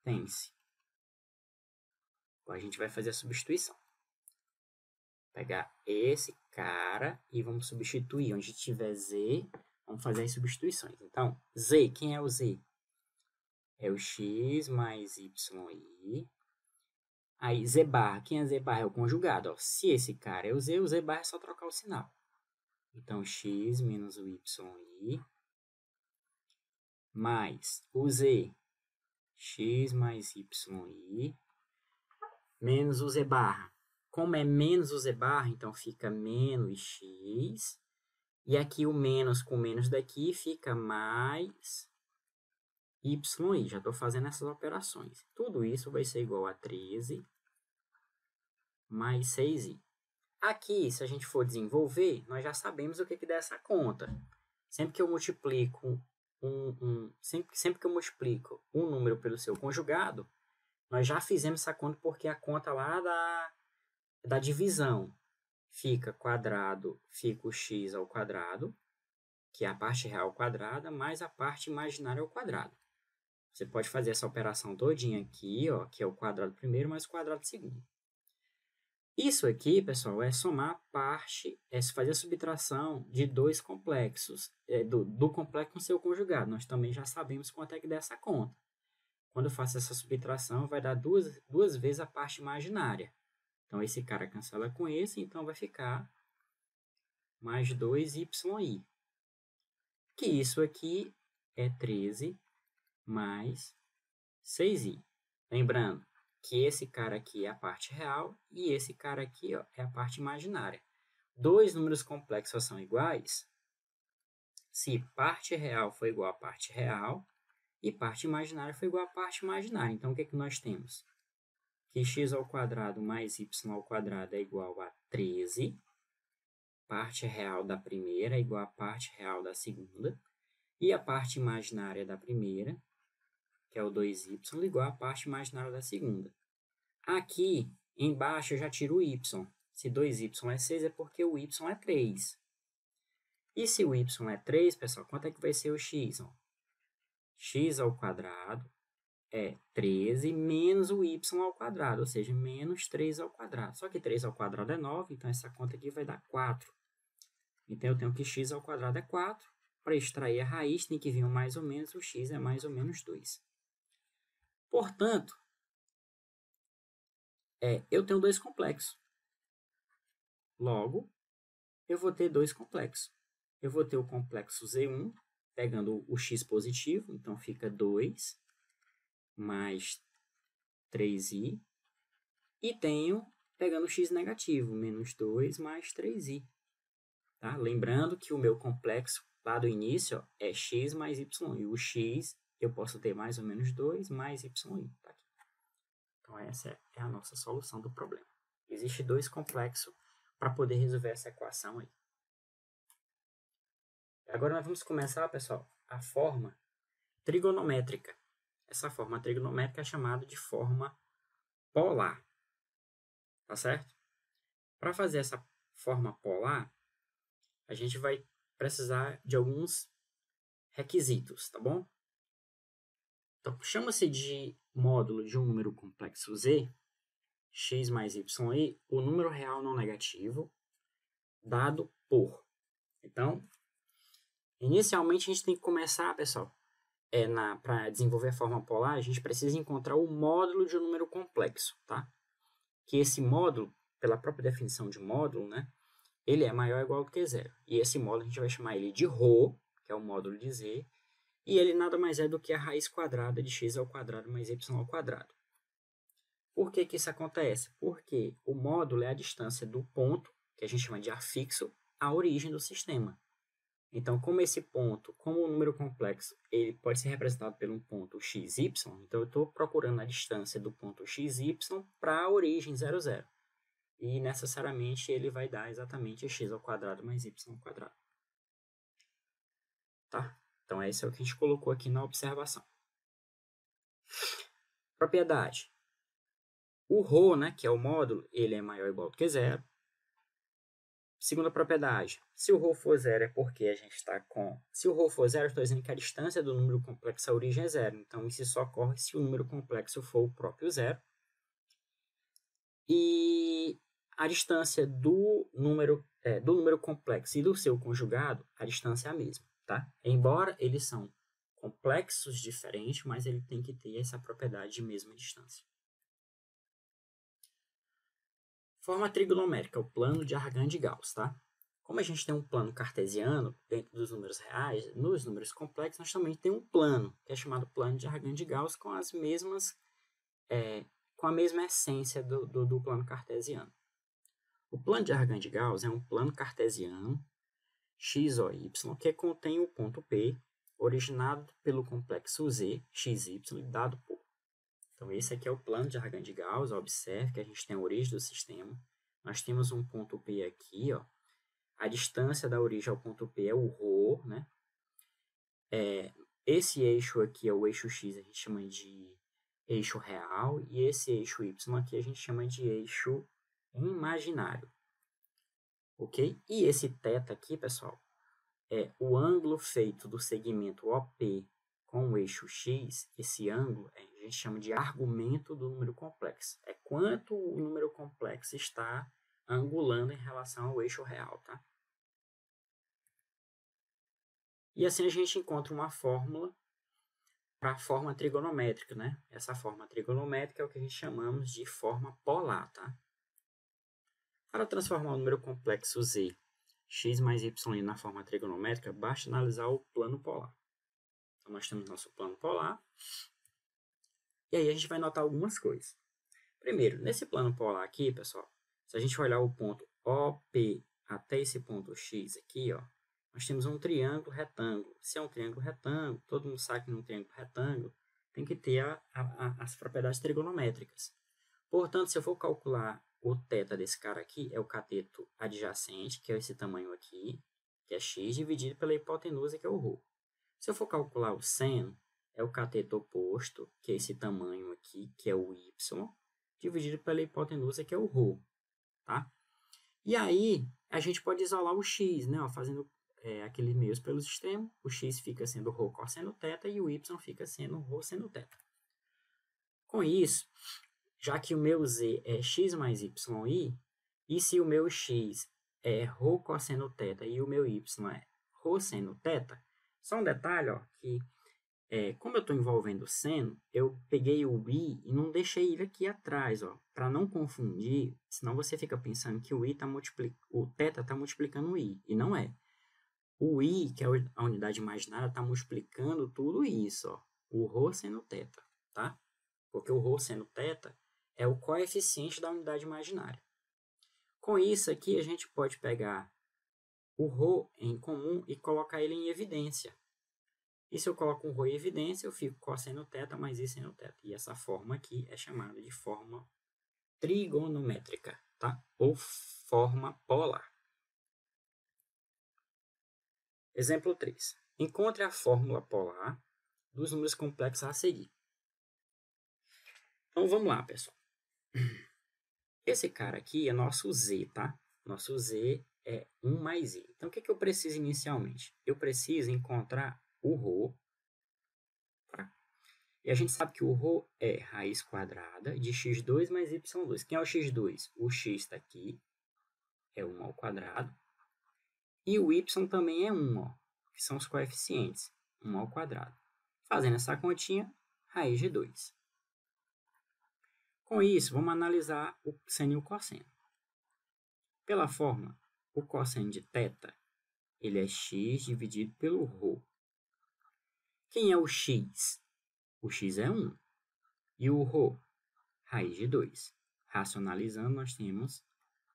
tem-se. Agora a gente vai fazer a substituição. Pegar esse cara e vamos substituir. Onde tiver z, vamos fazer as substituições. Então, z, quem é o z? É o x mais yi. Aí, z barra, quem é z barra? É o conjugado. Ó. Se esse cara é o z barra é só trocar o sinal. Então, x menos o yi mais o z, x mais yi, menos o z barra. Como é menos o z barra, então fica menos x. E aqui o menos com menos daqui fica mais yi. Já estou fazendo essas operações. Tudo isso vai ser igual a 13 mais 6i. Aqui, se a gente for desenvolver, nós já sabemos o que dá essa conta. Sempre que eu multiplico sempre que eu multiplico um número pelo seu conjugado, nós já fizemos essa conta porque a conta lá da divisão fica quadrado, fica o x ao quadrado, que é a parte real quadrada, mais a parte imaginária ao quadrado. Você pode fazer essa operação todinha aqui, ó, que é o quadrado primeiro mais o quadrado segundo. Isso aqui, pessoal, é somar parte, é fazer a subtração de dois complexos, do complexo com seu conjugado. Nós também já sabemos quanto é que dá essa conta. Quando eu faço essa subtração, vai dar duas vezes a parte imaginária. Então, esse cara cancela com esse, então vai ficar mais 2yi. Que isso aqui é 13 mais 6i. Lembrando que esse cara aqui é a parte real e esse cara aqui, ó, é a parte imaginária. Dois números complexos são iguais se parte real for igual a parte real e parte imaginária for igual a parte imaginária. Então, o que é que nós temos? Que x ao quadrado mais y ao quadrado é igual a 13. Parte real da primeira é igual a parte real da segunda. E a parte imaginária da primeira, que é o 2y, igual a parte imaginária da segunda. Aqui, embaixo, eu já tiro o y. Se 2y é 6, é porque o y é 3. E se o y é 3, pessoal, quanto é que vai ser o x? Ó? X ao quadrado é 13 menos o y ao quadrado, ou seja, menos 3 ao quadrado. Só que 3 ao quadrado é 9, então essa conta aqui vai dar 4. Então, eu tenho que x ao quadrado é 4. para extrair a raiz tem que vir um mais ou menos, o x é mais ou menos 2. Portanto, eu tenho dois complexos. Logo, eu vou ter dois complexos. Eu vou ter o complexo Z1, pegando o x positivo, então fica 2 mais 3i. E tenho, pegando o x negativo, menos 2 mais 3i. Tá? Lembrando que o meu complexo lá do início é x mais y. E o x eu posso ter mais ou menos 2 mais y. Tá aqui. Então, essa é a nossa solução do problema. Existe dois complexos para poder resolver essa equação aí. Agora nós vamos começar, pessoal, a forma trigonométrica. Essa forma trigonométrica é chamada de forma polar. Tá certo? Para fazer essa forma polar, a gente vai precisar de alguns requisitos, tá bom? Então, chama-se de módulo de um número complexo z, x mais y, o número real não negativo, dado por. Então, inicialmente a gente tem que começar, pessoal, para desenvolver a forma polar, a gente precisa encontrar o módulo de um número complexo, tá? Que esse módulo, pela própria definição de módulo, né, ele é maior ou igual do que zero. E esse módulo a gente vai chamar ele de ρ, que é o módulo de z, e ele nada mais é do que a raiz quadrada de x ao quadrado mais y ao quadrado. Por que que isso acontece? Porque o módulo é a distância do ponto, que a gente chama de afixo, à origem do sistema. Então, como esse ponto, como o número complexo, ele pode ser representado por um ponto xy, então eu estou procurando a distância do ponto xy para a origem 0, 0. E necessariamente ele vai dar exatamente x ao quadrado mais y ao quadrado. Tá? Então, esse é o que a gente colocou aqui na observação. Propriedade. O ρ, né, que é o módulo, ele é maior ou igual do que zero. Segunda propriedade. Se o ρ for zero é porque a gente está com... Se o ρ for zero, eu estou dizendo que a distância do número complexo à origem é zero. Então, isso só ocorre se o número complexo for o próprio zero. E a distância do número complexo e do seu conjugado, a distância é a mesma. Tá? Embora eles são complexos diferentes, mas ele tem que ter essa propriedade de mesma distância. Forma trigonométrica, o plano de Argand de Gauss. Tá? Como a gente tem um plano cartesiano dentro dos números reais, nos números complexos nós também temos um plano, que é chamado plano de Argand de Gauss, com as mesmas, com a mesma essência do plano cartesiano. O plano de Argand de Gauss é um plano cartesiano x, o, y, que contém o ponto P, originado pelo complexo Z, x, y, dado por. Então, esse aqui é o plano de Argand de Gauss. Observe que a gente tem a origem do sistema. Nós temos um ponto P aqui, ó. A distância da origem ao ponto P é o ρ, né? Esse eixo aqui é o eixo x, a gente chama de eixo real. E esse eixo y aqui a gente chama de eixo imaginário. Ok? E esse θ aqui, pessoal, é o ângulo feito do segmento OP com o eixo x. Esse ângulo a gente chama de argumento do número complexo. É quanto o número complexo está angulando em relação ao eixo real, tá? E assim a gente encontra uma fórmula para a forma trigonométrica, né? Essa forma trigonométrica é o que a gente chamamos de forma polar, tá? Para transformar o número complexo z, x mais y na forma trigonométrica, basta analisar o plano polar. Então, nós temos nosso plano polar. E aí a gente vai notar algumas coisas. Primeiro, nesse plano polar aqui, pessoal, se a gente olhar o ponto OP até esse ponto X aqui, ó, nós temos um triângulo retângulo. Se é um triângulo retângulo, todo mundo sabe que num triângulo retângulo tem que ter as propriedades trigonométricas. Portanto, se eu for calcular o θ desse cara aqui, é o cateto adjacente, que é esse tamanho aqui, que é x, dividido pela hipotenusa, que é o ρ. Se eu for calcular o seno, é o cateto oposto, que é esse tamanho aqui, que é o y, dividido pela hipotenusa, que é o ρ. Tá? E aí, a gente pode isolar o x, né? Ó, fazendo aqueles meios pelos extremos. O x fica sendo ρ cosseno θ e o y fica sendo ρ seno θ. Com isso, já que o meu z é x mais yi, e se o meu x é ρ cosseno θ e o meu y é ρ seno θ, Só um detalhe, ó, que como eu estou envolvendo o seno, eu peguei o i e não deixei ele aqui atrás, ó, para não confundir, senão você fica pensando que o θ está multiplicando o i, e não é. O i, que é a unidade imaginária, está multiplicando tudo isso, ó, o ρ seno θ, tá? Porque o ρ seno θ é o coeficiente da unidade imaginária. Com isso aqui, a gente pode pegar o ρ em comum e colocar ele em evidência. E se eu coloco um ρ em evidência, eu fico cosseno θ mais i seno θ. E essa forma aqui é chamada de forma trigonométrica, tá? Ou forma polar. Exemplo 3. Encontre a fórmula polar dos números complexos a seguir. Então, vamos lá, pessoal. Esse cara aqui é nosso z, tá? Nosso z é 1 mais i. Então, o que eu preciso inicialmente? Eu preciso encontrar o ρ. Tá? E a gente sabe que o ρ é raiz quadrada de x2 mais y2. Quem é o x2? O x está aqui, é 1 ao quadrado. E o y também é 1, ó, que são os coeficientes, 1 ao quadrado. Fazendo essa continha, raiz de 2. Com isso, vamos analisar o seno e o cosseno. Pela fórmula, o cosseno de θ, ele é x dividido pelo ρ. Quem é o x? O x é 1. E o ρ? Raiz de 2. Racionalizando, nós temos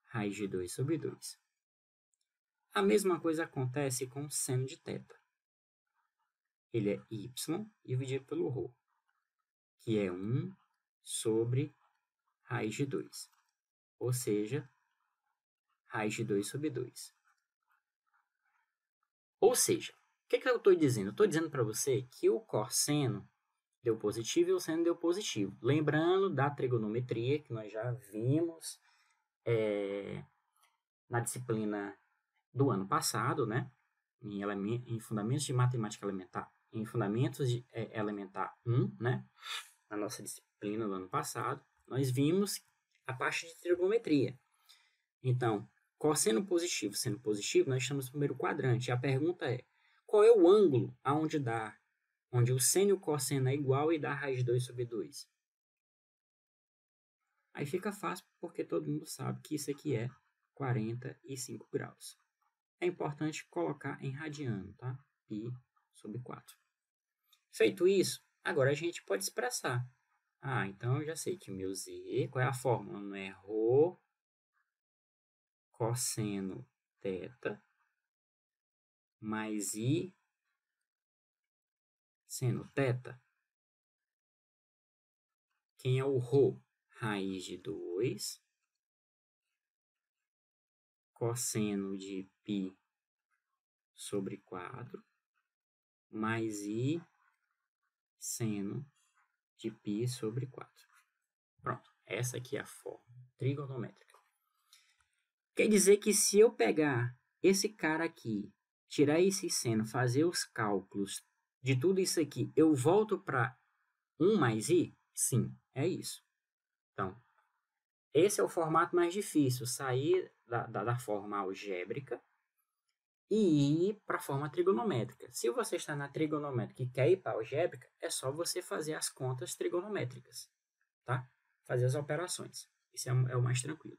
raiz de 2 sobre 2. A mesma coisa acontece com o seno de θ. Ele é y dividido pelo ρ, que é 1 sobre raiz de 2. Ou seja, raiz de 2 sobre 2. Ou seja, o que eu estou dizendo? Eu estou dizendo para você que o cosseno deu positivo e o seno deu positivo. Lembrando da trigonometria, que nós já vimos na disciplina do ano passado, né? Em Fundamentos de Matemática Elementar, em Fundamentos de Elementar 1, né? Na nossa disciplina do ano passado, nós vimos a parte de trigonometria. Então, cosseno positivo, seno positivo, nós estamos no primeiro quadrante. E a pergunta é, qual é o ângulo onde o seno e o cosseno é igual e dá raiz de 2 sobre 2? Aí fica fácil, porque todo mundo sabe que isso aqui é 45 graus. É importante colocar em radiano, tá? Π sobre 4. Feito isso, agora a gente pode expressar. Então eu já sei que meu z, qual é a fórmula? Não é ρ cosseno θ mais i seno θ. Quem é o ρ? Raiz de 2 cosseno de π sobre 4 mais i seno de π sobre 4. Pronto, essa aqui é a forma trigonométrica. Quer dizer que se eu pegar esse cara aqui, tirar esse seno, fazer os cálculos de tudo isso aqui, eu volto para 1 mais i? Sim, é isso. Então, esse é o formato mais difícil, sair da forma algébrica e ir para a forma trigonométrica. Se você está na trigonométrica e quer ir para a algébrica, é só você fazer as contas trigonométricas, tá? Fazer as operações. Isso é o mais tranquilo.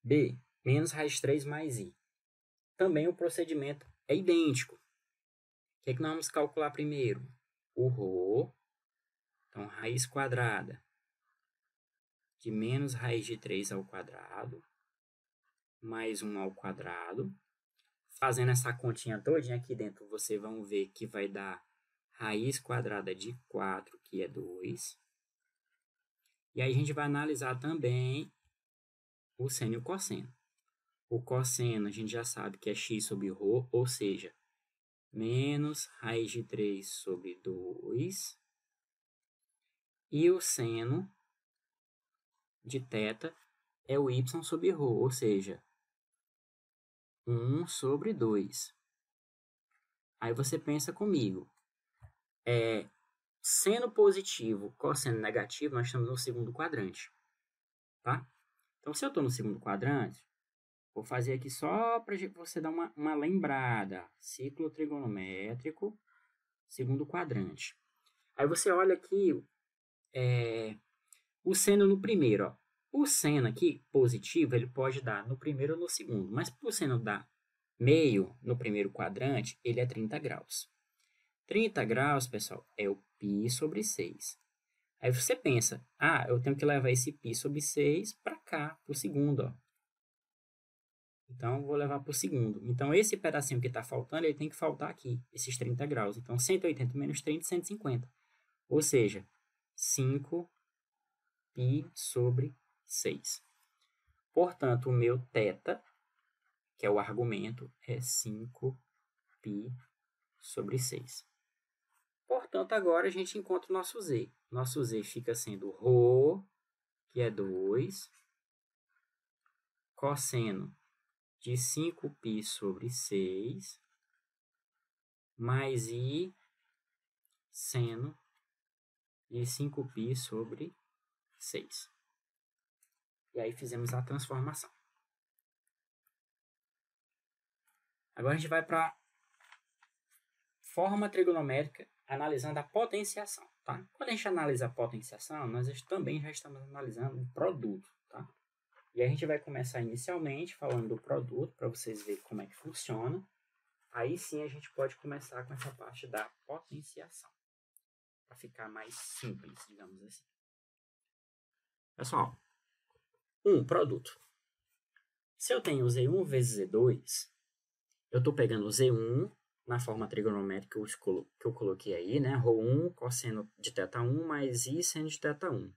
B, menos raiz de 3 mais i. Também o procedimento é idêntico. O que nós vamos calcular primeiro? O ρ, então raiz quadrada de menos raiz de 3 ao quadrado, mais 1 ao quadrado. Fazendo essa continha todinha aqui dentro, vocês vão ver que vai dar raiz quadrada de 4, que é 2. E aí a gente vai analisar também o seno e o cosseno. O cosseno a gente já sabe que é x sobre ρ, ou seja, menos raiz de 3 sobre 2. E o seno de θ é o y sobre ρ, ou seja, 1 sobre 2. Aí você pensa comigo, seno positivo, cosseno negativo, nós estamos no segundo quadrante, tá? Então, se eu estou no segundo quadrante, Vou fazer aqui só para você dar uma lembrada. Ciclo trigonométrico, segundo quadrante. Aí você olha aqui o seno no primeiro. Ó. O seno aqui, positivo, ele pode dar no primeiro ou no segundo. Mas por seno dar meio no primeiro quadrante, ele é 30 graus. 30 graus, pessoal, é o π sobre 6. Aí você pensa, eu tenho que levar esse π sobre 6 para cá, para o segundo. Ó. Então, vou levar para o segundo. Então, esse pedacinho que está faltando, ele tem que faltar aqui, esses 30 graus. Então, 180 menos 30, 150. Ou seja, 5π sobre 6. Portanto, o meu θ, que é o argumento, é 5π sobre 6. Portanto, agora a gente encontra o nosso z. Nosso z fica sendo ρ, que é 2, cosseno de 5π sobre 6, mais i seno de 5π sobre 6. E aí fizemos a transformação. Agora a gente vai para a forma trigonométrica analisando a potenciação. Tá? Quando a gente analisa a potenciação, nós também já estamos analisando o produto. Tá? E a gente vai começar inicialmente falando do produto, para vocês verem como é que funciona. Aí sim a gente pode começar com essa parte da potenciação, para ficar mais simples, digamos assim. Pessoal, produto. Se eu tenho Z1 vezes Z2, eu estou pegando o Z1 na forma trigonométrica que eu coloquei aí, né? Ρ1 cosseno de θ1 mais I seno de θ1,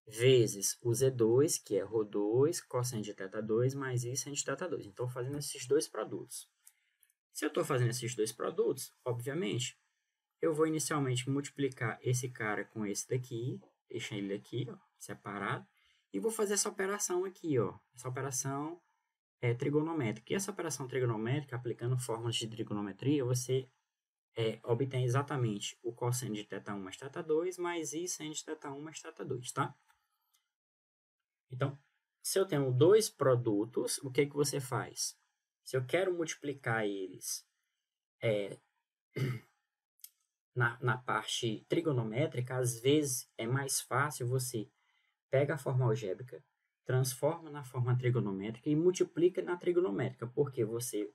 vezes o Z2, que é Ρ2 cosseno de θ2 mais I seno de θ2. Então, fazendo esses dois produtos. Se eu estou fazendo esses dois produtos, obviamente, eu vou inicialmente multiplicar esse cara com esse daqui, deixar ele aqui, ó, separado, e vou fazer essa operação aqui, ó, essa operação trigonométrica. E essa operação trigonométrica, aplicando fórmulas de trigonometria, você obtém exatamente o cosseno de θ1 mais θ2 mais I seno de θ1 mais θ2, tá? Então, se eu tenho dois produtos, o que você faz? Se eu quero multiplicar eles na parte trigonométrica, às vezes é mais fácil você pega a forma algébrica, transforma na forma trigonométrica e multiplica na trigonométrica, porque você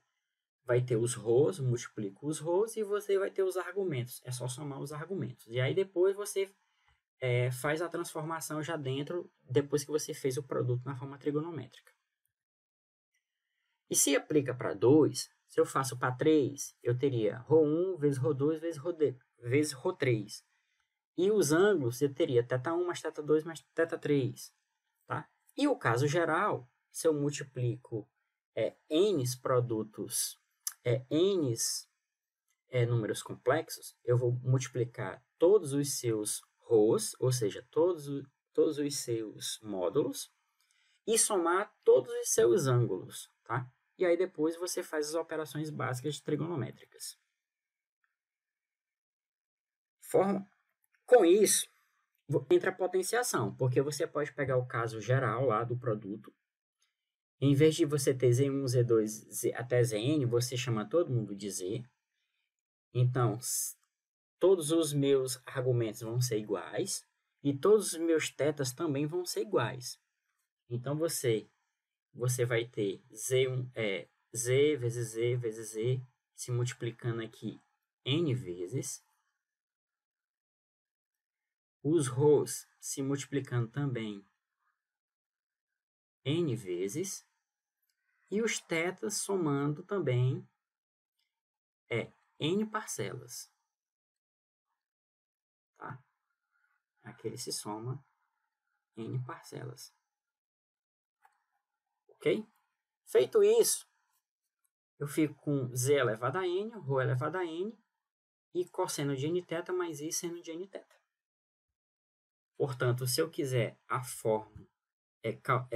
vai ter os ρs, multiplica os ρs e você vai ter os argumentos. É só somar os argumentos. E aí depois você faz a transformação já dentro, depois que você fez o produto na forma trigonométrica. E se aplica para 2, se eu faço para 3, eu teria ρ1 vezes ρ2 vezes ρ3. E os ângulos eu teria θ1 mais θ2 mais θ3. Tá? E o caso geral, se eu multiplico n produtos, n números complexos, eu vou multiplicar todos os seus ρs, ou seja, todos os seus módulos, e somar todos os seus ângulos. Tá? E aí depois você faz as operações básicas trigonométricas. Com isso, entra a potenciação, porque você pode pegar o caso geral lá do produto. Em vez de você ter Z1, Z2, até Zn, você chama todo mundo de Z. Então, todos os meus argumentos vão ser iguais e todos os meus θs também vão ser iguais. Então, você vai ter Z1, Z vezes Z vezes Z se multiplicando aqui n vezes. Os ρs se multiplicando também n vezes. E os θs somando também n parcelas. Tá? Aqui ele se soma n parcelas. Ok? Feito isso, eu fico com z elevado a n, ρ elevado a n, e cosseno de nθ mais i seno de nθ. Portanto, se eu quiser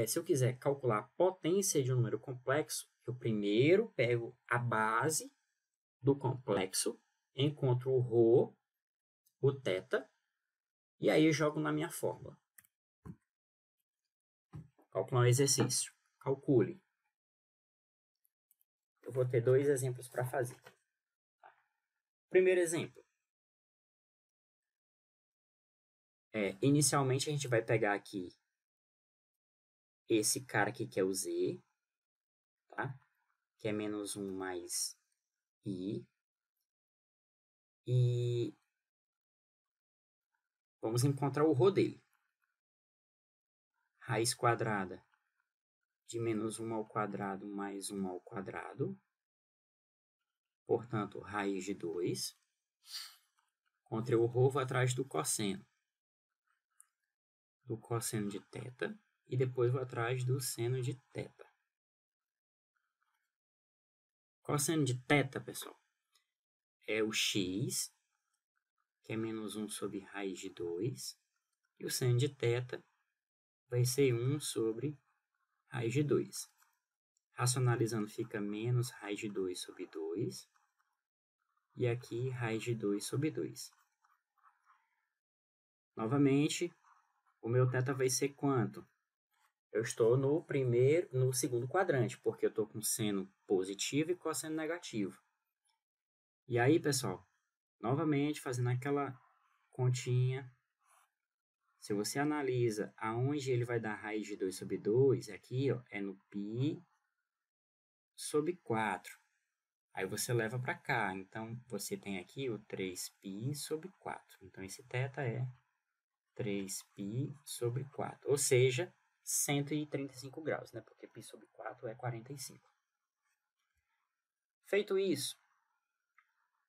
se eu quiser calcular a potência de um número complexo, eu primeiro pego a base do complexo, encontro o ρ, o θ, e aí eu jogo na minha fórmula. Calcular um exercício. Calcule eu vou ter dois exemplos para fazer. Primeiro exemplo. Inicialmente, a gente vai pegar aqui esse cara aqui, que é o z, tá? Que é menos 1 mais i. E vamos encontrar o rho dele. Raiz quadrada de menos 1 ao quadrado mais 1 ao quadrado. Portanto, raiz de 2. Contra o rho, vou atrás do cosseno. Do cosseno de θ. E depois vou atrás do seno de θ. Cosseno de θ, pessoal, é o x, que é menos 1 sobre raiz de 2. E o seno de θ vai ser 1 sobre raiz de 2. Racionalizando fica menos raiz de 2 sobre 2. E aqui raiz de 2 sobre 2. Novamente, o meu θ vai ser quanto? Eu estou no segundo quadrante, porque eu estou com seno positivo e cosseno negativo. E aí, pessoal, novamente fazendo aquela continha, se você analisa aonde ele vai dar raiz de 2 sobre 2, aqui ó, é no π sobre 4. Aí você leva para cá, então você tem aqui o 3π sobre 4. Então esse θ é 3π sobre 4, ou seja, 135 graus, né? Porque π sobre 4 é 45. Feito isso,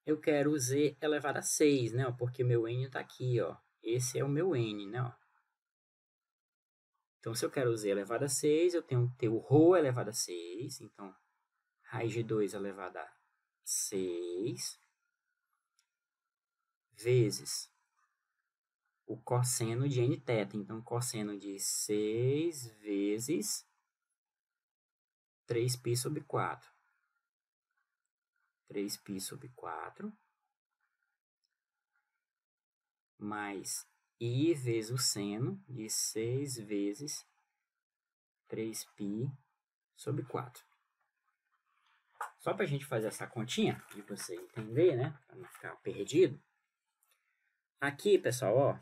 eu quero z elevado a 6, né? Porque meu n está aqui, ó. Esse é o meu n, né? Ó. Então, se eu quero z elevado a 6, eu tenho que ter o ρ elevado a 6. Então, raiz de 2 elevado a 6 vezes o cosseno de nθ. Então, cosseno de 6 vezes 3π sobre 4. 3π sobre 4 mais i vezes o seno de 6 vezes 3π sobre 4. Só para a gente fazer essa continha, e você entender, né? Para não ficar perdido. Aqui, pessoal, ó.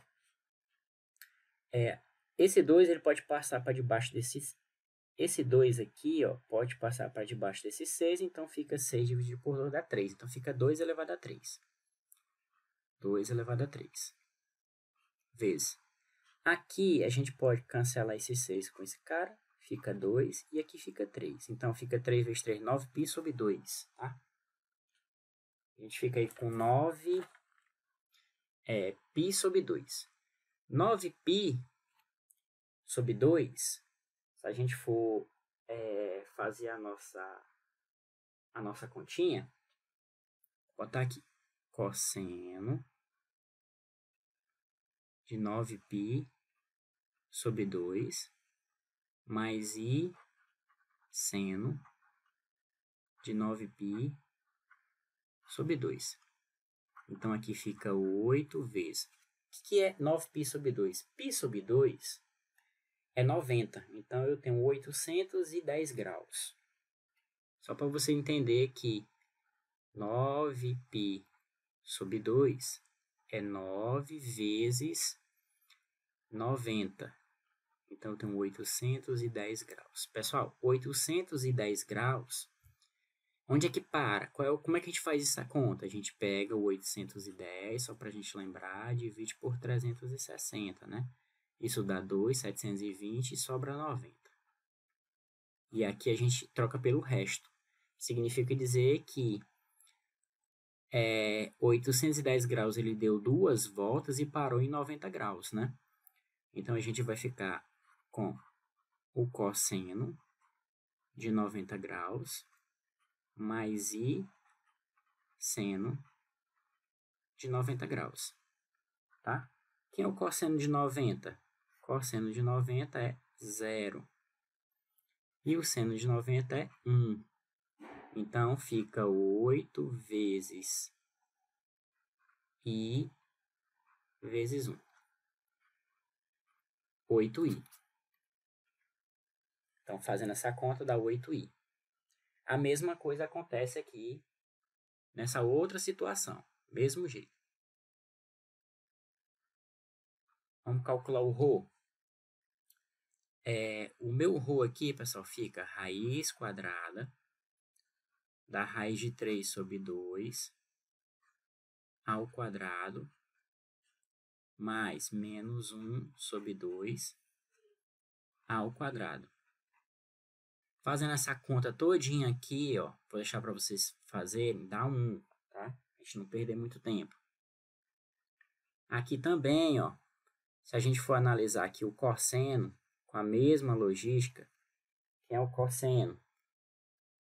Esse 2 ele pode passar para debaixo desses. Esse 2 aqui, ó, pode passar para debaixo desse 6, então fica 6 dividido por 2 dá 3. Então fica 2 elevado a 3. 2 elevado a 3. Vezes. Aqui a gente pode cancelar esse 6 com esse cara. Fica 2 e aqui fica 3. Então fica 3 vezes 3, 9π sobre 2. Tá? A gente fica aí com 9 π sobre 2. 9π sobre 2, se a gente for fazer a nossa continha, vou botar aqui cosseno de 9π sobre 2 mais i seno de 9π sobre 2. Então, aqui fica 8 vezes. O que é 9π sobre 2? Π sobre 2 é 90. Então, eu tenho 810 graus. Só para você entender que 9π sobre 2 é 9 vezes 90. Então, eu tenho 810 graus. Pessoal, 810 graus, onde é que para? Como é que a gente faz essa conta? A gente pega o 810, só para a gente lembrar, divide por 360, né? Isso dá 2,720 e sobra 90. E aqui a gente troca pelo resto. Significa dizer que 810 graus ele deu 2 voltas e parou em 90 graus, né? Então, a gente vai ficar com o cosseno de 90 graus mais i seno de 90 graus, tá? Quem é o cosseno de 90? Cosseno de 90 é 0. E o seno de 90 é 1. Então, fica 8 vezes i vezes 1. 8i. Então, fazendo essa conta, dá 8i. A mesma coisa acontece aqui nessa outra situação. Mesmo jeito. Vamos calcular o ρ. O meu ρ aqui, pessoal, fica raiz quadrada da raiz de 3 sobre 2 ao quadrado mais menos 1 sobre 2 ao quadrado. Fazendo essa conta todinha aqui, ó, vou deixar para vocês fazerem, dá 1, tá? A gente não perder muito tempo. Aqui também, ó, se a gente for analisar aqui o cosseno, com a mesma logística, quem é o cosseno?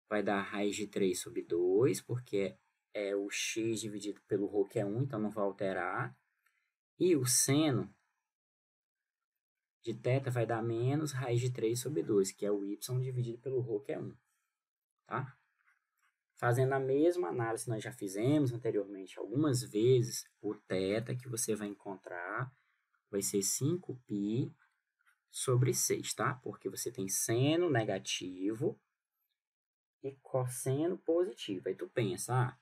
Vai dar raiz de 3 sobre 2, porque é o x dividido pelo ρ, que é 1, então não vai alterar. E o seno de θ vai dar menos raiz de 3 sobre 2, que é o y dividido pelo ρ, que é 1. Tá? Fazendo a mesma análise que nós já fizemos anteriormente algumas vezes, o θ que você vai encontrar vai ser 5π sobre 6, tá? Porque você tem seno negativo e cosseno positivo. Aí tu pensa,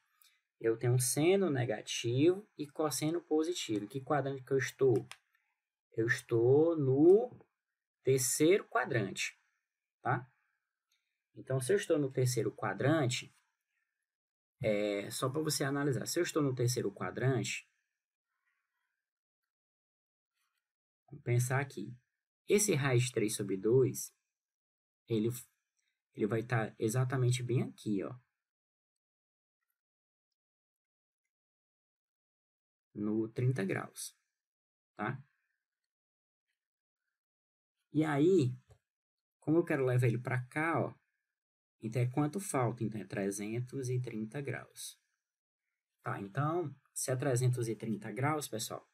eu tenho seno negativo e cosseno positivo. Que quadrante que eu estou? Eu estou no terceiro quadrante, tá? Então, se eu estou no terceiro quadrante, só para você analisar. Se eu estou no terceiro quadrante, vamos pensar aqui. Esse raiz de 3 sobre 2, ele vai estar exatamente bem aqui, ó. No 30 graus, tá? E aí, como eu quero levar ele para cá, ó, então é quanto falta? Então é 330 graus. Tá, então, se é 330 graus, pessoal,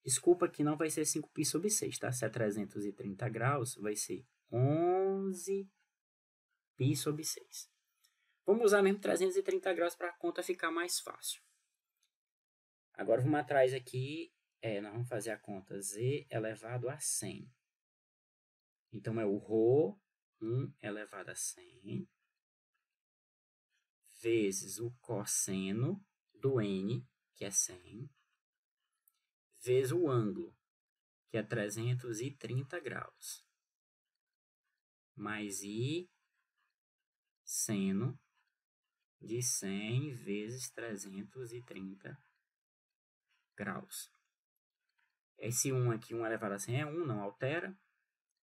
desculpa que não vai ser 5π sobre 6, tá? Se é 330 graus, vai ser 11π sobre 6. Vamos usar mesmo 330 graus para a conta ficar mais fácil. Agora vamos atrás aqui, nós vamos fazer a conta z elevado a 100. Então é o ρ 1 elevado a 100 vezes o cosseno do n, que é 100, vezes o ângulo, que é 330 graus, mais i seno de 100 vezes 330 graus. Esse 1 aqui, 1 elevado a 100 é 1, não altera.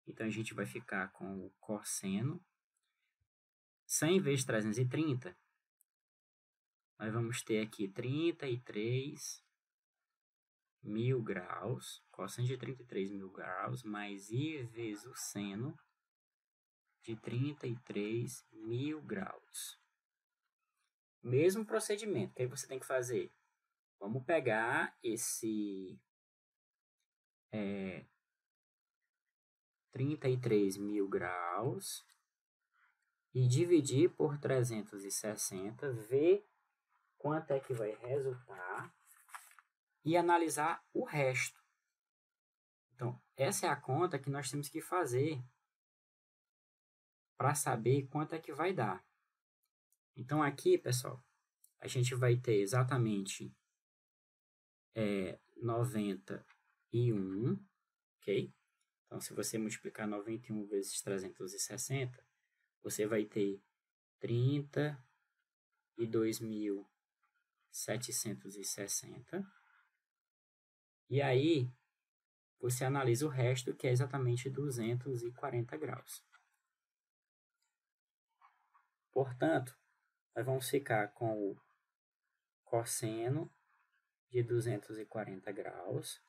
Então, a gente vai ficar com o cosseno 100 vezes 330. Nós vamos ter aqui 33 mil graus, cosseno de 33 mil graus, mais i vezes o seno de 33 mil graus. Mesmo procedimento, o que você tem que fazer? Vamos pegar esse 33 mil graus e dividir por 360, ver quanto é que vai resultar e analisar o resto. Então, essa é a conta que nós temos que fazer para saber quanto é que vai dar. Então, aqui, pessoal, a gente vai ter exatamente 91, ok? Então, se você multiplicar 91 vezes 360, você vai ter 32.760. E aí, você analisa o resto, que é exatamente 240 graus. Portanto, nós vamos ficar com o cosseno de 240 graus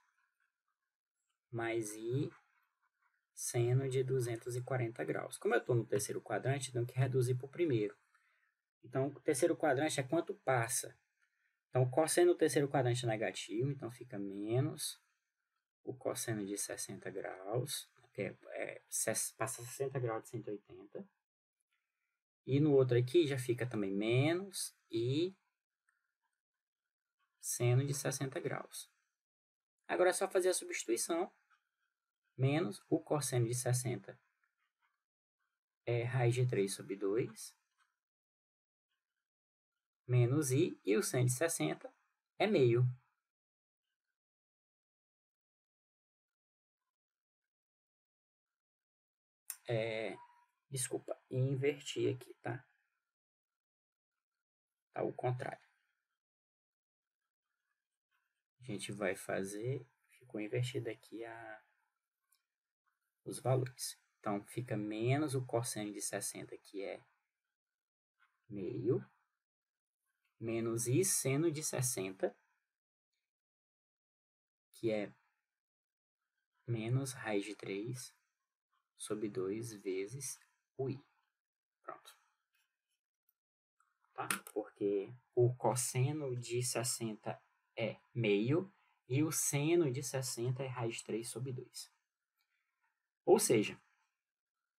mais i seno de 240 graus. Como eu estou no terceiro quadrante, tenho que reduzir para o primeiro. Então, o terceiro quadrante é quanto passa. Então, o cosseno do terceiro quadrante é negativo, então fica menos o cosseno de 60 graus, passa 60 graus de 180. E no outro aqui já fica também menos e seno de 60 graus. Agora é só fazer a substituição. Menos o cosseno de 60 é raiz de 3 sobre 2. menos I, e o seno de 60 é meio. Desculpa, inverti aqui, tá? Tá o contrário. A gente vai fazer, ficou invertido aqui os valores. Então, fica menos o cosseno de 60, que é meio, menos I seno de 60, que é menos raiz de 3 sobre 2 vezes o I. Pronto. Tá? Porque o cosseno de 60 é meio e o seno de 60 é raiz de 3 sobre 2. Ou seja,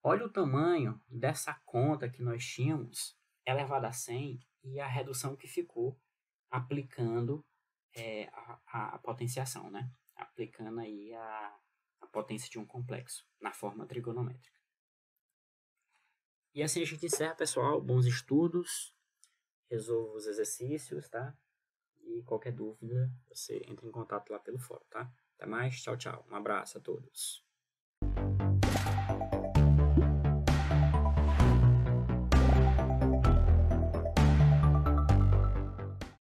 olha o tamanho dessa conta que nós tínhamos elevada a 100 e a redução que ficou aplicando a potenciação, né? Aplicando aí a potência de um complexo na forma trigonométrica. E assim a gente encerra, pessoal. Bons estudos. Resolva os exercícios, tá? E qualquer dúvida, você entra em contato lá pelo fórum, tá? Até mais. Tchau, tchau. Um abraço a todos.